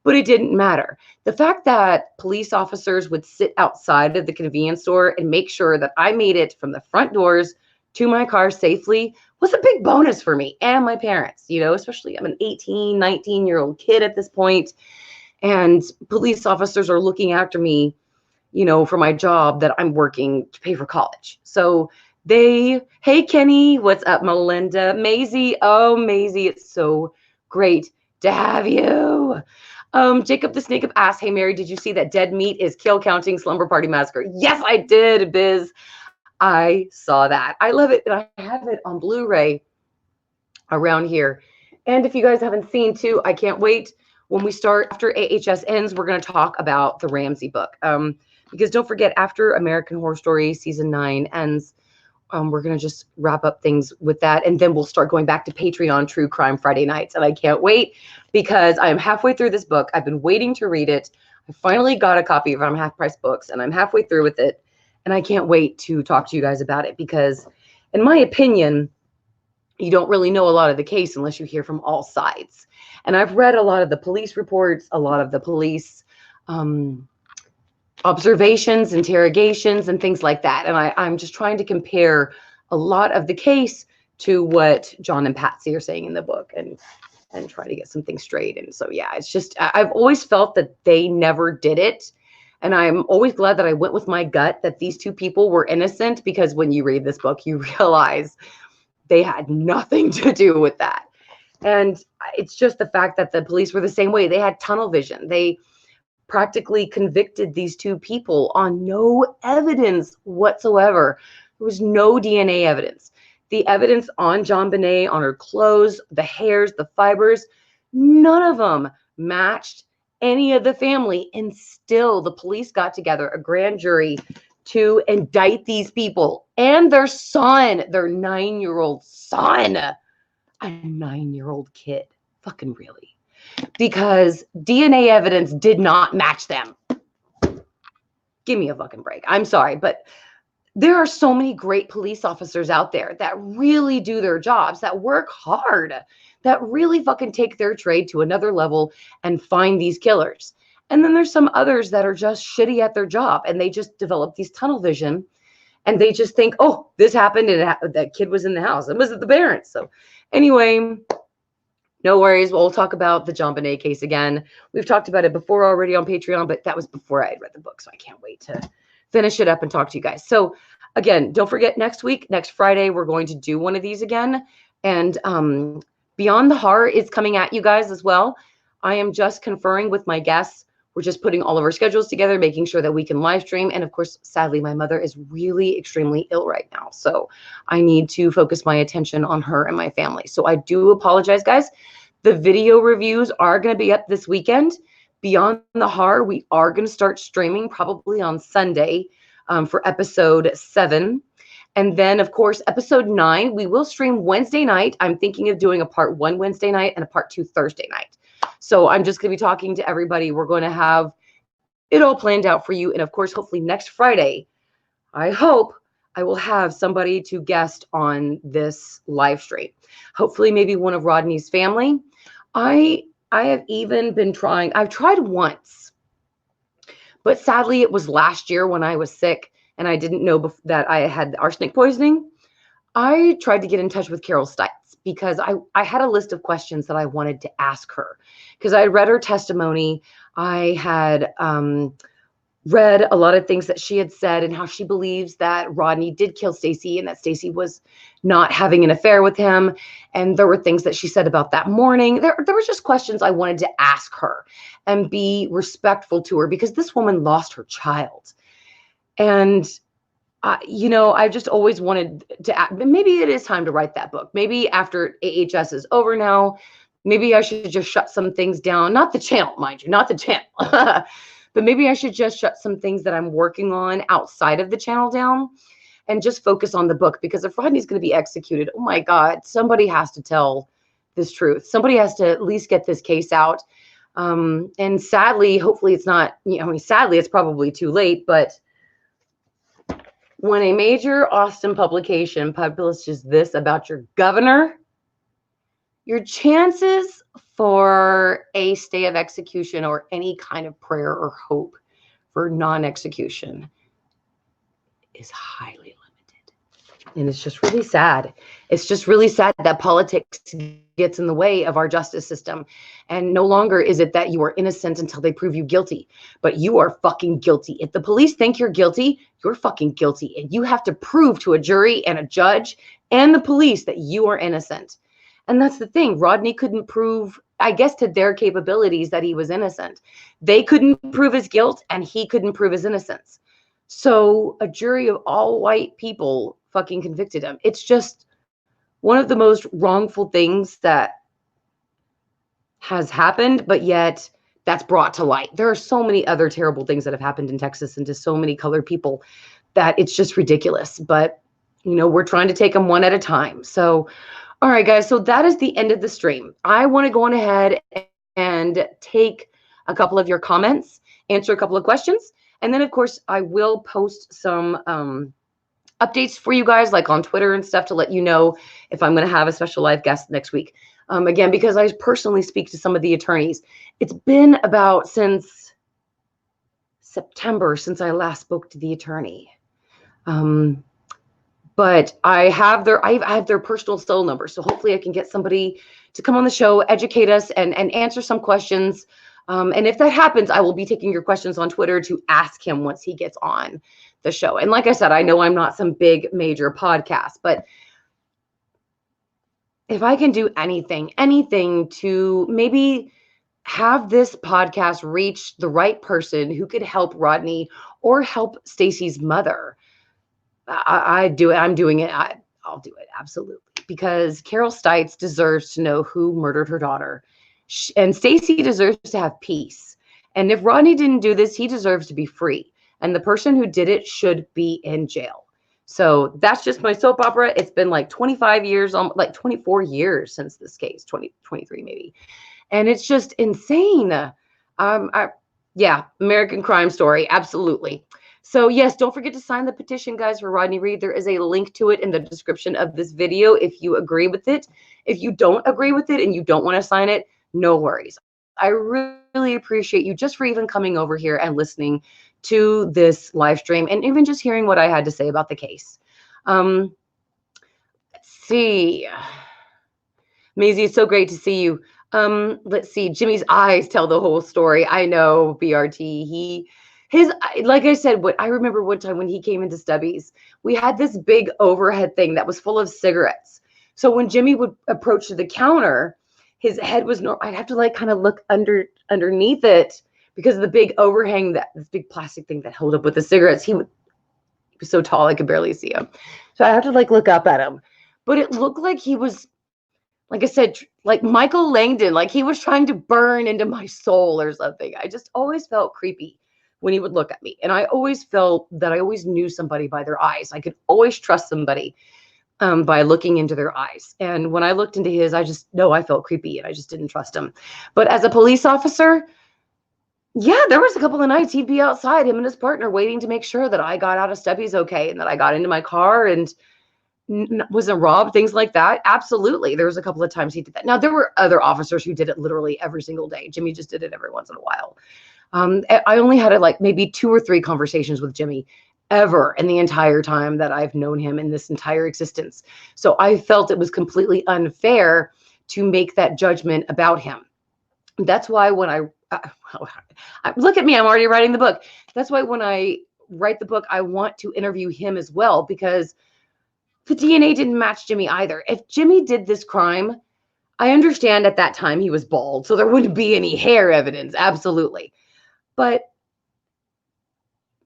but it didn't matter. The fact that police officers would sit outside of the convenience store and make sure that I made it from the front doors to my car safely was a big bonus for me and my parents, especially I'm an 18, 19-year-old kid at this point, and police officers are looking after me, for my job that I'm working to pay for college. So hey, Kenny, what's up, Melinda? Maisie, oh, Maisie, it's so great to have you. Jacob the Snake Up asked, hey, Mary, did you see that Dead Meat is Kill Counting Slumber Party Massacre? Yes, I did, Biz. I saw that. I love it, and I have it on Blu-ray around here. And if you guys haven't seen, too, I can't wait. When we start, after AHS ends, we're going to talk about the Ramsey book. Because don't forget, after American Horror Story Season 9 ends, we're going to just wrap up things with that. And then we'll start going back to Patreon True Crime Friday nights. And I can't wait because I am halfway through this book. I've been waiting to read it. I finally got a copy of it on Half Price Books, and I'm halfway through with it. And I can't wait to talk to you guys about it because, in my opinion, you don't really know a lot of the case unless you hear from all sides. And I've read a lot of the police reports, a lot of the police observations, interrogations, and things like that. And I'm just trying to compare a lot of the case to what John and Patsy are saying in the book and try to get some things straight. And so, yeah, it's just, I've always felt that they never did it. And I'm always glad that I went with my gut that these two people were innocent, because when you read this book, you realize they had nothing to do with that. And it's just the fact that the police were the same way. They had tunnel vision. They practically convicted these two people on no evidence whatsoever. There was no DNA evidence. The evidence on JonBenet, on her clothes, the hairs, the fibers, none of them matched any of the family. And still the police got together, a grand jury, to indict these people and their son, their 9-year-old son. a 9-year-old kid. Fucking really. Because DNA evidence did not match them. Give me a fucking break. I'm sorry, but there are so many great police officers out there that really do their jobs, that work hard, that really fucking take their trade to another level and find these killers. And then there's some others that are just shitty at their job and they just develop these tunnel vision and they just think, oh, this happened and that kid was in the house. It was the parents. So anyway, no worries. We'll talk about the JonBenet case again. We've talked about it before already on Patreon, but that was before I had read the book. So I can't wait to finish it up and talk to you guys. So again, don't forget next Friday, we're going to do one of these again. And Beyond the Horror is coming at you guys as well. I am just conferring with my guests. We're just putting all of our schedules together, making sure that we can live stream. And of course, sadly, my mother is really extremely ill right now. So I need to focus my attention on her and my family. So I do apologize, guys. The video reviews are going to be up this weekend. Beyond the Horror, we are going to start streaming probably on Sunday for episode 7. And then, of course, episode 9, we will stream Wednesday night. I'm thinking of doing a part 1 Wednesday night and a part 2 Thursday night. So I'm just going to be talking to everybody. We're going to have it all planned out for you. And of course, hopefully next Friday, I hope I will have somebody to guest on this live stream. Hopefully maybe one of Rodney's family. I have even been trying. I've tried once, but sadly it was last year when I was sick and I didn't know that I had arsenic poisoning. I tried to get in touch with Carol Stites because I had a list of questions that I wanted to ask her because I read her testimony. I had read a lot of things that she had said and how she believes that Rodney did kill Stacey and that Stacey was not having an affair with him. And there were things that she said about that morning. There was just questions I wanted to ask her and be respectful to her because this woman lost her child. And I just always wanted to, maybe it is time to write that book. Maybe after AHS is over now, maybe I should just shut some things down. Not the channel, mind you, not the channel. But maybe I should just shut some things that I'm working on outside of the channel down and just focus on the book. Because if Rodney's going to be executed, oh my God, somebody has to tell this truth. Somebody has to at least get this case out. And sadly, hopefully it's not, sadly, it's probably too late, but when a major Austin publication publishes this about your governor, your chances for a stay of execution or any kind of prayer or hope for non-execution is highly limited. And it's just really sad. It's just really sad that politics gets in the way of our justice system. And no longer is it that you are innocent until they prove you guilty, but you are fucking guilty. If the police think you're guilty, you're fucking guilty. And you have to prove to a jury and a judge and the police that you are innocent. And that's the thing. Rodney couldn't prove, I guess, to their capabilities that he was innocent. They couldn't prove his guilt and he couldn't prove his innocence. So a jury of all white people fucking convicted him. It's just one of the most wrongful things that has happened, but yet that's brought to light. There are so many other terrible things that have happened in Texas and to so many colored people that it's just ridiculous. But, we're trying to take them one at a time. So, all right, guys. So that is the end of the stream. I want to go on ahead and take a couple of your comments, answer a couple of questions. And then, of course, I will post some updates for you guys, like on Twitter and stuff, to let you know if I'm going to have a special live guest next week. Again, because I personally speak to some of the attorneys. It's been about since September since I last spoke to the attorney. But I have their personal cell number. So hopefully I can get somebody to come on the show, educate us and answer some questions. And if that happens, I will be taking your questions on Twitter to ask him once he gets on the show. And like I said, I know I'm not some big major podcast, but if I can do anything to maybe have this podcast reach the right person who could help Rodney or help Stacey's mother, I do it. I'm doing it. I'll do it. Absolutely. Because Carol Stites deserves to know who murdered her daughter. And Stacey deserves to have peace. And if Rodney didn't do this, he deserves to be free. And the person who did it should be in jail. So that's just my soap opera. It's been like 25 years, like 24 years since this case, 2023 maybe. And it's just insane. Yeah, American Crime Story, absolutely. So yes, don't forget to sign the petition, guys, for Rodney Reed. There is a link to it in the description of this video if you agree with it. If you don't agree with it and you don't want to sign it, no worries. I really appreciate you just for even coming over here and listening to this live stream and even just hearing what I had to say about the case. Let's see. Maisie, it's so great to see you. Let's see. Jimmy's eyes tell the whole story. I know, BRT. Like I said, what I remember one time when he came into Stubby's, we had this big overhead thing that was full of cigarettes. So when Jimmy would approach the counter, his head was I'd have to like kind of look underneath it because of the big overhang, this big plastic thing that held up with the cigarettes. He was so tall I could barely see him. So I have to like look up at him. But it looked like he was, like I said, like Michael Langdon, like he was trying to burn into my soul or something. I just always felt creepy when he would look at me. And I always felt that I always knew somebody by their eyes. I could always trust somebody by looking into their eyes. And when I looked into his, I felt creepy and I just didn't trust him. But as a police officer, yeah, there was a couple of nights he'd be outside, him and his partner, waiting to make sure that I got out of Stubby's okay and that I got into my car and wasn't robbed, things like that. Absolutely. There was a couple of times he did that. Now, there were other officers who did it literally every single day. Jimmy just did it every once in a while. I only had like maybe 2 or 3 conversations with Jimmy ever in the entire time that I've known him in this entire existence. So I felt it was completely unfair to make that judgment about him. That's why when look at me, I'm already writing the book. That's why when I write the book, I want to interview him as well, because the DNA didn't match Jimmy either. If Jimmy did this crime, I understand at that time he was bald, so there wouldn't be any hair evidence, absolutely. But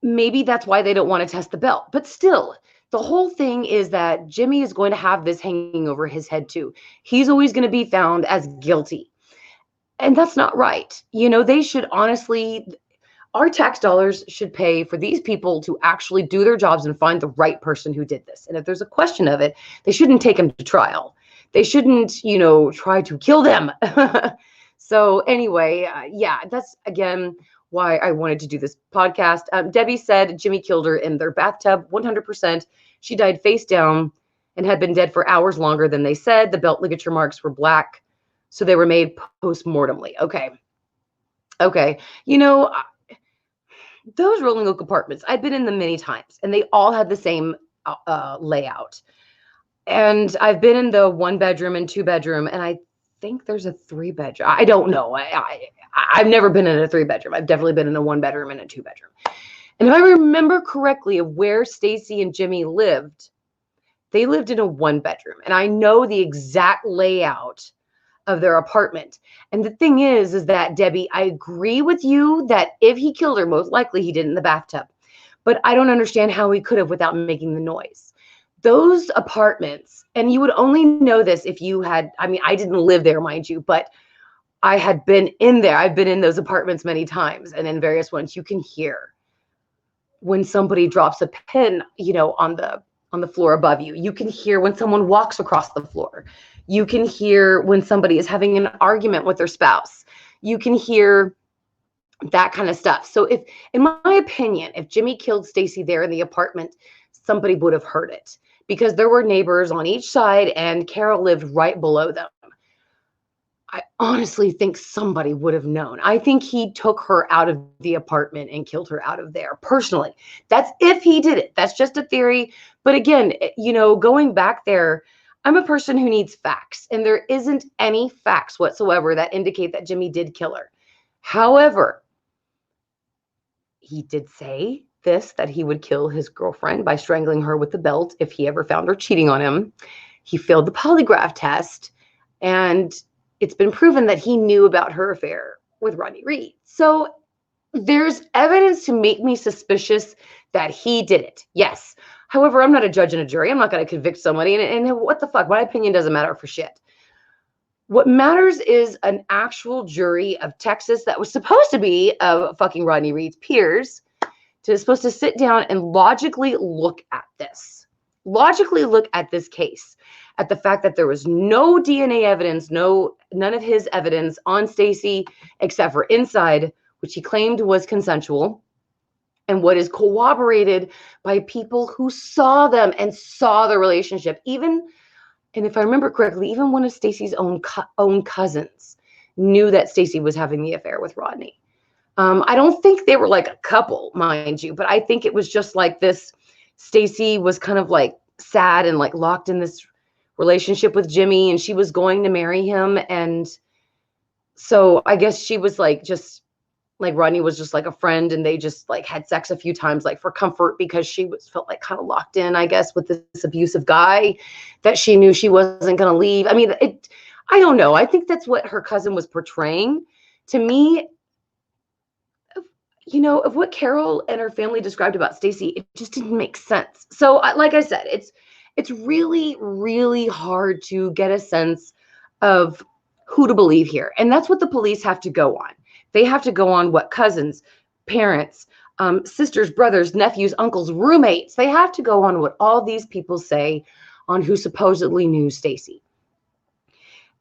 maybe that's why they don't want to test the belt. But still, the whole thing is that Jimmy is going to have this hanging over his head too. He's always going to be found as guilty. And that's not right. They should honestly, our tax dollars should pay for these people to actually do their jobs and find the right person who did this. And if there's a question of it, they shouldn't take them to trial. They shouldn't, try to kill them. So anyway, yeah, that's again why I wanted to do this podcast. Debbie said Jimmy killed her in their bathtub, 100%. She died face down and had been dead for hours longer than they said. The belt ligature marks were black, so they were made post-mortemly. Okay. Those rolling oak apartments, I've been in them many times, and they all had the same layout. And I've been in the 1-bedroom and 2-bedroom, and I think there's a 3-bedroom. I don't know. I've never been in a 3-bedroom. I've definitely been in a 1-bedroom and a 2-bedroom. And if I remember correctly of where Stacey and Jimmy lived, they lived in a 1-bedroom. And I know the exact layout of their apartment. And the thing is that, Debbie, I agree with you that if he killed her, most likely he did in the bathtub. But I don't understand how he could have without making the noise. Those apartments, and you would only know this if you had, I didn't live there, mind you, but I had been in there. I've been in those apartments many times, and in various ones, you can hear when somebody drops a pin, on the floor above you. You can hear when someone walks across the floor. You can hear when somebody is having an argument with their spouse. You can hear that kind of stuff. So if, in my opinion, if Jimmy killed Stacey there in the apartment, somebody would have heard it, because there were neighbors on each side and Carol lived right below them. I honestly think somebody would have known. I think he took her out of the apartment and killed her out of there. Personally, that's if he did it. That's just a theory. But again, going back there, I'm a person who needs facts, and there isn't any facts whatsoever that indicate that Jimmy did kill her. However, he did say that he would kill his girlfriend by strangling her with the belt if he ever found her cheating on him. He failed the polygraph test, and it's been proven that he knew about her affair with Rodney Reed. So there's evidence to make me suspicious that he did it. Yes. However, I'm not a judge and a jury. I'm not going to convict somebody. And what the fuck? My opinion doesn't matter for shit. What matters is an actual jury of Texas that was supposed to be of fucking Rodney Reed's peers, supposed to sit down and logically look at this. logically look at this case, at the fact that there was no DNA evidence, none of his evidence on Stacey except for inside, which he claimed was consensual, and what is corroborated by people who saw them and saw the relationship. Even, and if I remember correctly, even one of Stacey's own cousins knew that Stacey was having the affair with Rodney. I don't think they were like a couple, mind you, but I think it was just like this. Stacey was kind of like sad and like locked in this relationship with Jimmy, and she was going to marry him. And so I guess she was like, just like Rodney was just like a friend, and they just like had sex a few times, like for comfort, because she felt like kind of locked in, I guess, with this abusive guy that she knew she wasn't going to leave. I mean, I don't know. I think that's what her cousin was portraying. To me, of what Carol and her family described about Stacey, it just didn't make sense. So, like I said, it's really, really hard to get a sense of who to believe here. And that's what the police have to go on. They have to go on what cousins, parents, sisters, brothers, nephews, uncles, roommates, they have to go on what all these people say on who supposedly knew Stacey.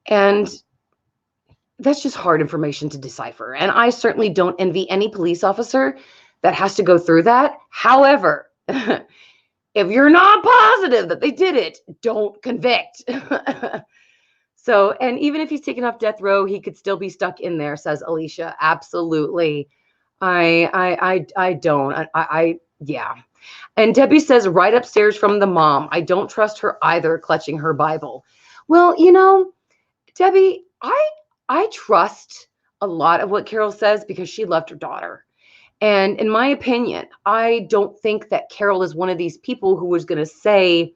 And that's just hard information to decipher. And I certainly don't envy any police officer that has to go through that. However, if you're not positive that they did it, don't convict. So, and even if he's taken off death row, he could still be stuck in there, says Alicia. Absolutely. I don't. Yeah. And Debbie says, right upstairs from the mom. I don't trust her either, clutching her Bible. Well, Debbie, I trust a lot of what Carol says because she loved her daughter. And in my opinion, I don't think that Carol is one of these people who was going to say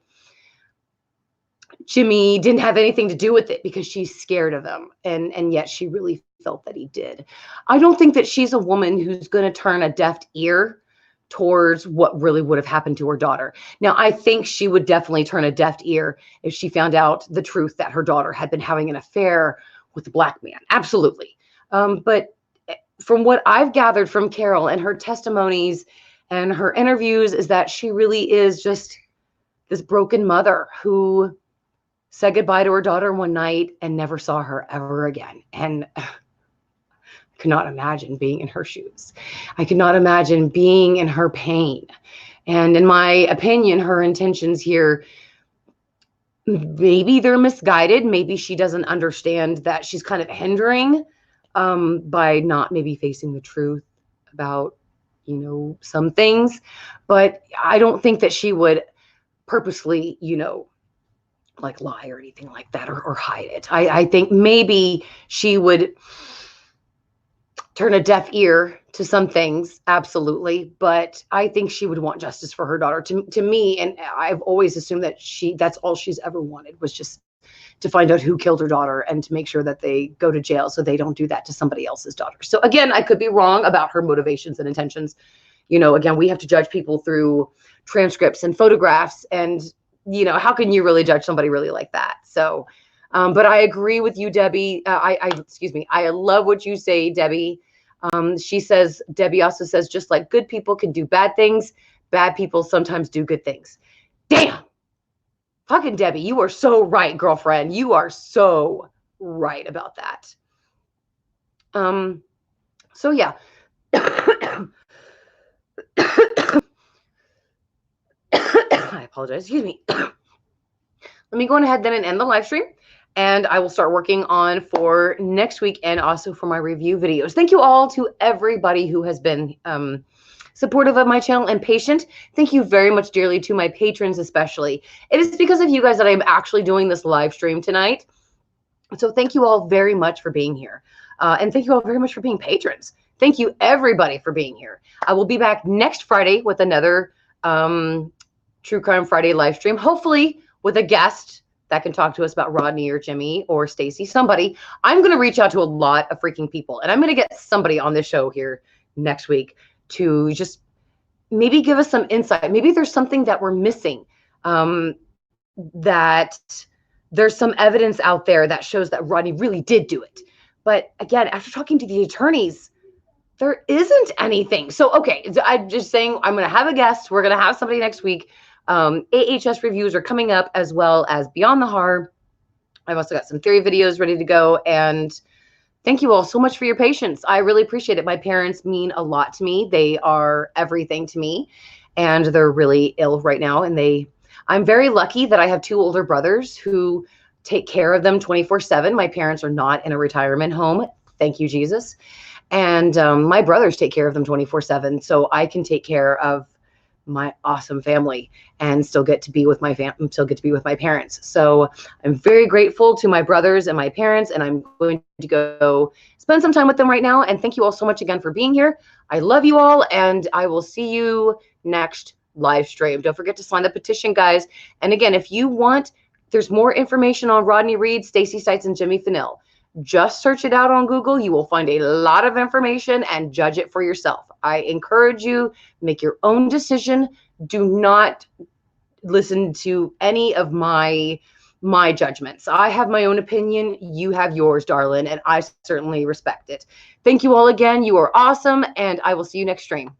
Jimmy didn't have anything to do with it because she's scared of him. And yet she really felt that he did. I don't think that she's a woman who's going to turn a deaf ear towards what really would have happened to her daughter. Now, I think she would definitely turn a deaf ear if she found out the truth that her daughter had been having an affair with a black man. Absolutely. But from what I've gathered from Carol and her testimonies and her interviews is that she really is just this broken mother who said goodbye to her daughter one night and never saw her ever again. And I could not imagine being in her shoes. I could not imagine being in her pain. And in my opinion, her intentions here, maybe they're misguided. Maybe she doesn't understand that she's kind of hindering by not maybe facing the truth about, some things. But I don't think that she would purposely, like lie or anything like that or hide it. I think maybe she would turn a deaf ear to some things, absolutely, but I think she would want justice for her daughter. To me, and I've always assumed that that's all she's ever wanted, was just to find out who killed her daughter and to make sure that they go to jail so they don't do that to somebody else's daughter. So again, I could be wrong about her motivations and intentions. Again, we have to judge people through transcripts and photographs, and how can you really judge somebody really like that? So, but I agree with you, Debbie. Excuse me. I love what you say, Debbie. Debbie also says, just like good people can do bad things, bad people sometimes do good things. Damn. Fucking Debbie, you are so right, girlfriend. You are so right about that. So yeah. I apologize. Excuse me. Let me go ahead then and end the live stream. And I will start working on for next week and also for my review videos. Thank you all to everybody who has been supportive of my channel and patient. Thank you very much dearly to my patrons especially. It is because of you guys that I'm actually doing this live stream tonight. So thank you all very much for being here. And thank you all very much for being patrons. Thank you everybody for being here. I will be back next Friday with another True Crime Friday live stream, hopefully with a guest that can talk to us about Rodney or Jimmy or Stacey, somebody. I'm going to reach out to a lot of freaking people, and I'm going to get somebody on this show here next week to just maybe give us some insight. Maybe there's something that we're missing, that there's some evidence out there that shows that Rodney really did do it. But again, after talking to the attorneys, there isn't anything. So, okay, I'm just saying I'm going to have a guest. We're going to have somebody next week AHS reviews are coming up, as well as Beyond the Horror. I've also got some theory videos ready to go. And thank you all so much for your patience. I really appreciate it. My parents mean a lot to me. They are everything to me, and they're really ill right now. And I'm very lucky that I have two older brothers who take care of them 24/7. My parents are not in a retirement home. Thank you, Jesus. And my brothers take care of them 24/7. So I can take care of my awesome family and still get to be with my parents. So I'm very grateful to my brothers and my parents, and I'm going to go spend some time with them right now. And thank you all so much again for being here. I love you all, and I will see you next live stream. Don't forget to sign the petition, guys. And again, if you want, there's more information on Rodney Reed, Stacey Stites, and Jimmy Fennell. Just search it out on Google. You will find a lot of information and judge it for yourself. I encourage you, make your own decision. Do not listen to any of my judgments. I have my own opinion. You have yours, darling, and I certainly respect it. Thank you all again. You are awesome, and I will see you next stream.